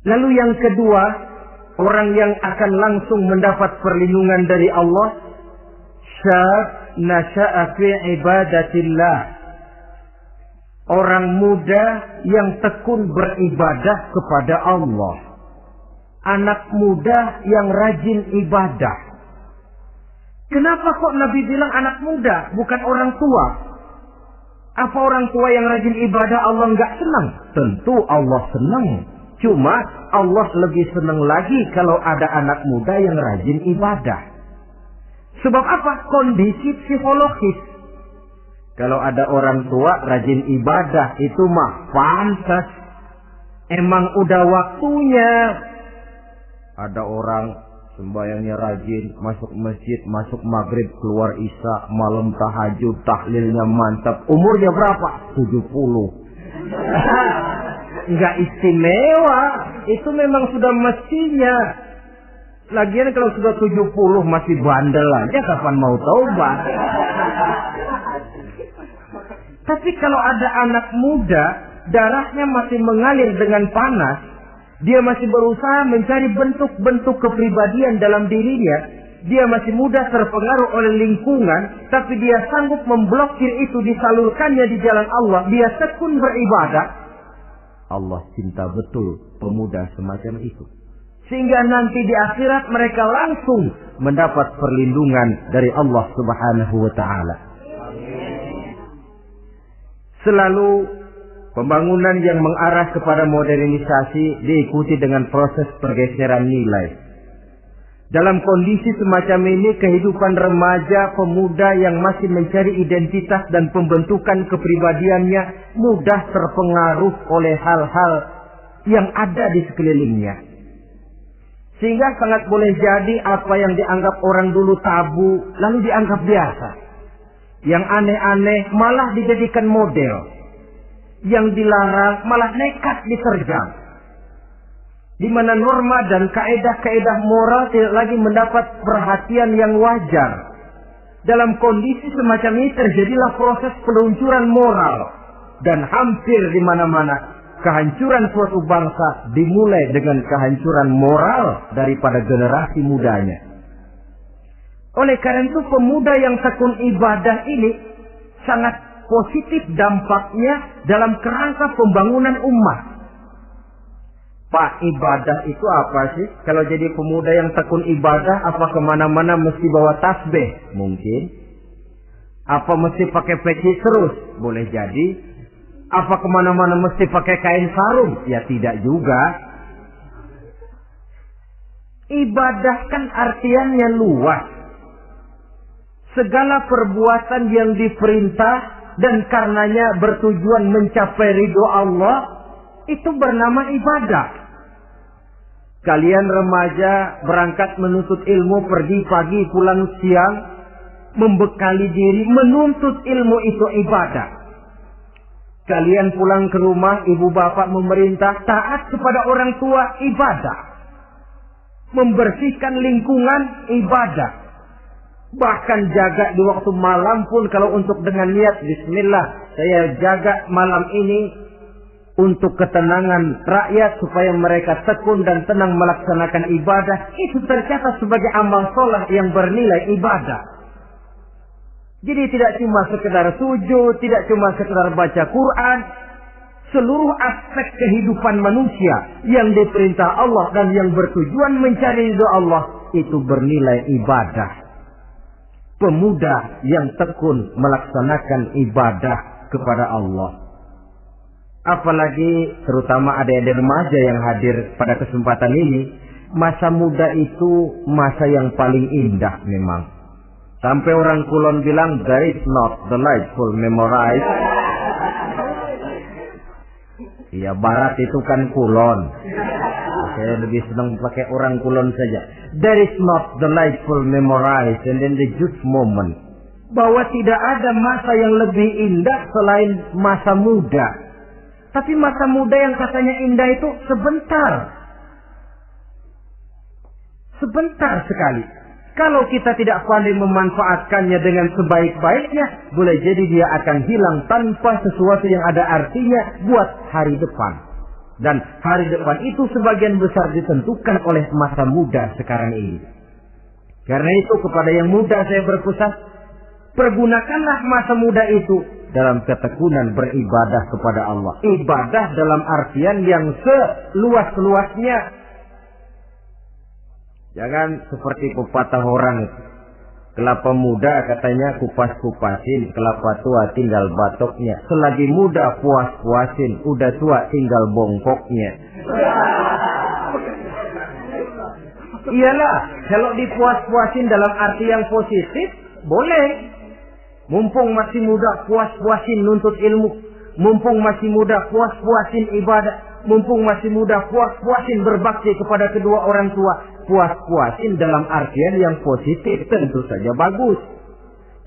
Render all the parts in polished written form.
Lalu yang kedua, orang yang akan langsung mendapat perlindungan dari Allah, syab nasha'a fi ibadatillah. Orang muda yang tekun beribadah kepada Allah. Anak muda yang rajin ibadah. Kenapa kok Nabi bilang anak muda, bukan orang tua? Apa orang tua yang rajin ibadah Allah nggak senang? Tentu Allah senang. Cuma Allah lebih senang lagi kalau ada anak muda yang rajin ibadah. Sebab apa? Kondisi psikologis. Kalau ada orang tua rajin ibadah, itu mah pantas. Emang udah waktunya. Ada orang sembayangnya rajin, masuk masjid, masuk maghrib, keluar isya, malam tahajud, tahlilnya mantap. Umurnya berapa? 70. Enggak istimewa. Itu memang sudah mestinya. Lagian kalau sudah 70 masih bandel aja, kapan mau taubat? Tapi kalau ada anak muda, darahnya masih mengalir dengan panas, dia masih berusaha mencari bentuk-bentuk kepribadian dalam dirinya, dia masih mudah terpengaruh oleh lingkungan, tapi dia sanggup memblokir itu, disalurkannya di jalan Allah, dia tekun beribadah. Allah cinta betul pemuda semacam itu. Sehingga nanti di akhirat mereka langsung mendapat perlindungan dari Allah Subhanahu wa ta'ala. Selalu pembangunan yang mengarah kepada modernisasi diikuti dengan proses pergeseran nilai. Dalam kondisi semacam ini, kehidupan remaja pemuda yang masih mencari identitas dan pembentukan kepribadiannya mudah terpengaruh oleh hal-hal yang ada di sekelilingnya. Sehingga sangat boleh jadi apa yang dianggap orang dulu tabu, lalu dianggap biasa. Yang aneh-aneh malah dijadikan model. Yang dilarang malah nekat diterjang. Di mana norma dan kaedah-kaedah moral tidak lagi mendapat perhatian yang wajar. Dalam kondisi semacam ini terjadilah proses peluncuran moral. Dan hampir di mana-mana kehancuran suatu bangsa dimulai dengan kehancuran moral daripada generasi mudanya. Oleh karena itu pemuda yang tekun ibadah ini sangat positif dampaknya dalam kerangka pembangunan umat. Pak, ibadah itu apa sih? Kalau jadi pemuda yang tekun ibadah, apa kemana-mana mesti bawa tasbih? Mungkin. Apa mesti pakai peci terus? Boleh jadi. Apa kemana-mana mesti pakai kain sarung? Ya tidak juga. Ibadah kan artiannya luas. Segala perbuatan yang diperintah dan karenanya bertujuan mencapai ridho Allah, itu bernama ibadah. Kalian remaja berangkat menuntut ilmu, pergi pagi pulang siang, membekali diri, menuntut ilmu itu ibadah. Kalian pulang ke rumah, ibu bapak memerintah, taat kepada orang tua, ibadah. Membersihkan lingkungan, ibadah. Bahkan jaga di waktu malam pun kalau untuk dengan niat bismillah, saya jaga malam ini untuk ketenangan rakyat supaya mereka tekun dan tenang melaksanakan ibadah, itu tercatat sebagai amal soleh yang bernilai ibadah. Jadi tidak cuma sekedar sujud, tidak cuma sekedar baca Quran, seluruh aspek kehidupan manusia yang diperintah Allah dan yang bertujuan mencari ridho Allah itu bernilai ibadah. Pemuda yang tekun melaksanakan ibadah kepada Allah. Apalagi terutama adik-adik remaja yang hadir pada kesempatan ini, masa muda itu masa yang paling indah memang. Sampai orang Kulon bilang, there is not delightful memorize. Iya, barat itu kan Kulon. Saya lebih senang pakai orang Kulon saja. There is not delightful memorize and then the youth moment. Bahwa tidak ada masa yang lebih indah selain masa muda. Tapi masa muda yang katanya indah itu sebentar. Sebentar sekali. Kalau kita tidak pandai memanfaatkannya dengan sebaik-baiknya, boleh jadi dia akan hilang tanpa sesuatu yang ada artinya buat hari depan. Dan hari depan itu sebagian besar ditentukan oleh masa muda sekarang ini. Karena itu kepada yang muda saya berpesan, pergunakanlah masa muda itu dalam ketekunan beribadah kepada Allah. Ibadah dalam artian yang seluas-luasnya. Jangan seperti pepatah orang itu. Kelapa muda katanya kupas-kupasin, kelapa tua tinggal batoknya. Selagi muda puas-puasin, udah tua tinggal bongkoknya. Iyalah, kalau dipuas-puasin dalam arti yang positif, boleh. Mumpung masih muda, puas-puasin nuntut ilmu. Mumpung masih muda, puas-puasin ibadah. Mumpung masih muda, puas-puasin berbakti kepada kedua orang tua. Puas-puasin dalam artian yang positif tentu saja bagus.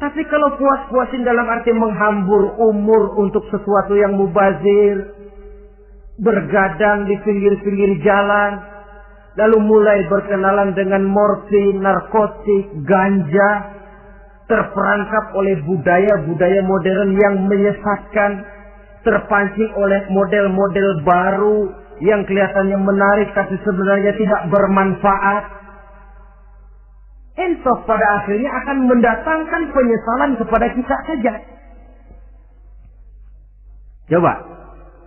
Tapi kalau puas-puasin dalam arti menghambur umur untuk sesuatu yang mubazir, bergadang di pinggir-pinggir jalan, lalu mulai berkenalan dengan morfin, narkotik, ganja, terperangkap oleh budaya-budaya modern yang menyesatkan, terpancing oleh model-model baru yang kelihatannya menarik tapi sebenarnya tidak bermanfaat. Entah pada akhirnya akan mendatangkan penyesalan kepada kita saja. Coba,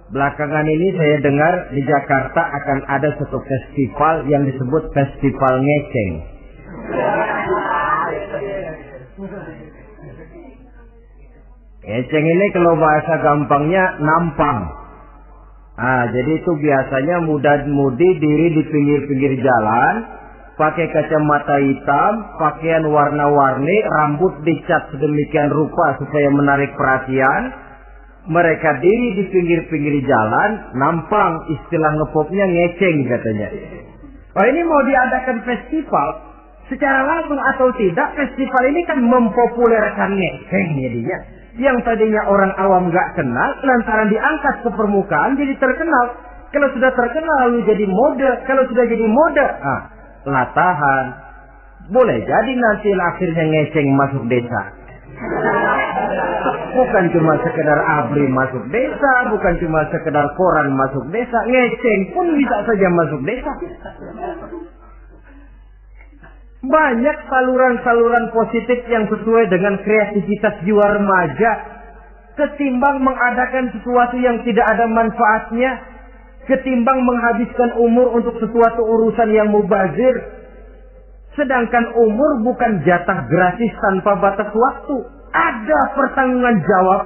belakangan ini saya dengar di Jakarta akan ada satu festival yang disebut Festival Ngeceng. Ngeceng ini kalau bahasa gampangnya nampang. Jadi itu biasanya muda-mudi diri di pinggir-pinggir jalan, pakai kacamata hitam, pakaian warna-warni, rambut dicat sedemikian rupa supaya menarik perhatian. Mereka diri di pinggir-pinggir jalan, nampang, istilah ngepopnya ngeceng katanya. Oh, ini mau diadakan festival, secara langsung atau tidak, festival ini kan mempopulerkan ngeceng jadinya. Yang tadinya orang awam gak kenal, lantaran diangkat ke permukaan jadi terkenal. Kalau sudah terkenal lalu jadi mode. Kalau sudah jadi mode, latahan. Boleh jadi nanti akhirnya ngeceng masuk desa. Bukan cuma sekedar abri masuk desa, bukan cuma sekedar koran masuk desa, ngeceng pun bisa saja masuk desa. Banyak saluran-saluran positif yang sesuai dengan kreativitas jiwa remaja. Ketimbang mengadakan sesuatu yang tidak ada manfaatnya, ketimbang menghabiskan umur untuk sesuatu urusan yang mubazir. Sedangkan umur bukan jatah gratis tanpa batas waktu. Ada pertanggungan jawab.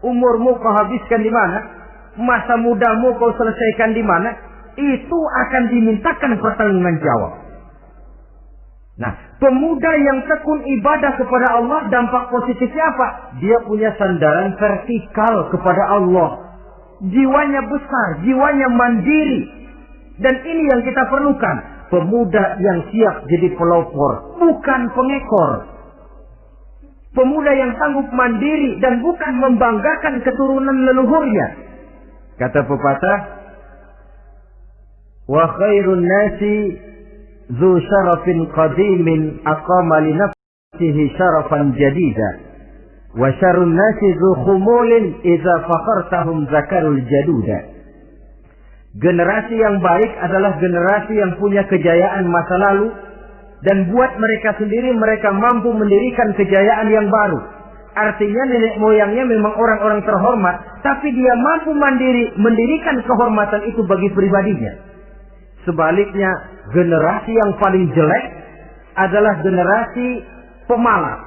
Umurmu kau habiskan di mana? Masa mudamu kau selesaikan di mana? Itu akan dimintakan pertanggungan jawab. Nah, pemuda yang tekun ibadah kepada Allah, dampak positifnya apa? Dia punya sandaran vertikal kepada Allah. Jiwanya besar, jiwanya mandiri. Dan ini yang kita perlukan. Pemuda yang siap jadi pelopor, bukan pengekor. Pemuda yang sanggup mandiri dan bukan membanggakan keturunan leluhurnya. Kata pepatah, wa khairun nasi Zu syarafin qadimin aqama li nafsihi syarafan jadida. Wa syarun nasi zu khumulin idza fakhartahum zakarul jaduda. Generasi yang baik adalah generasi yang punya kejayaan masa lalu, dan buat mereka sendiri mereka mampu mendirikan kejayaan yang baru. Artinya nenek moyangnya memang orang-orang terhormat, tapi dia mampu mandiri mendirikan kehormatan itu bagi pribadinya. Sebaliknya, generasi yang paling jelek adalah generasi pemalas.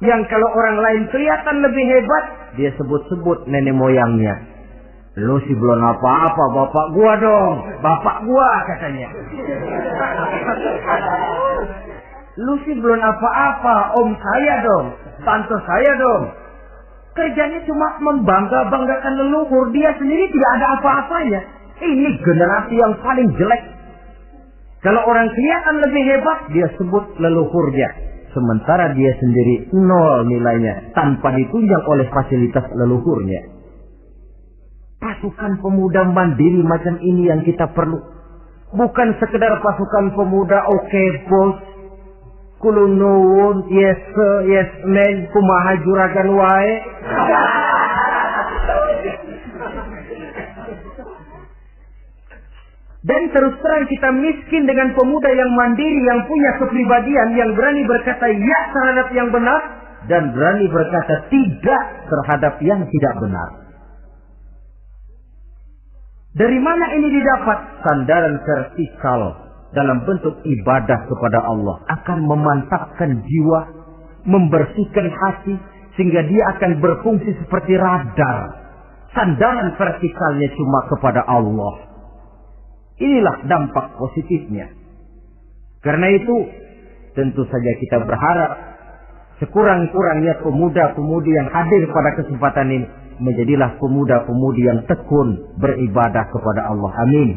Yang kalau orang lain kelihatan lebih hebat, dia sebut-sebut nenek moyangnya. Lu sih belum apa-apa, bapak gua dong. Bapak gua katanya. Lu sih belum apa-apa, om saya dong. Tante saya dong. Kerjanya cuma membangga-banggakan leluhur. Dia sendiri tidak ada apa-apanya. Ini generasi yang paling jelek. Kalau orang kelihatan lebih hebat, dia sebut leluhurnya. Sementara dia sendiri nol nilainya, tanpa ditunjang oleh fasilitas leluhurnya. Pasukan pemuda mandiri macam ini yang kita perlu. Bukan sekedar pasukan pemuda oke bos. Kulunun, yes sir, yes man, kumaha juragan wae. Dan terus terang kita miskin dengan pemuda yang mandiri, yang punya kepribadian, yang berani berkata ya terhadap yang benar, dan berani berkata tidak terhadap yang tidak benar. Dari mana ini didapat? Sandaran vertikal dalam bentuk ibadah kepada Allah akan memantapkan jiwa, membersihkan hati, sehingga dia akan berfungsi seperti radar. Sandaran vertikalnya cuma kepada Allah. Inilah dampak positifnya. Karena itu, tentu saja kita berharap sekurang-kurangnya pemuda-pemudi yang hadir pada kesempatan ini menjadilah pemuda-pemudi yang tekun beribadah kepada Allah. Amin.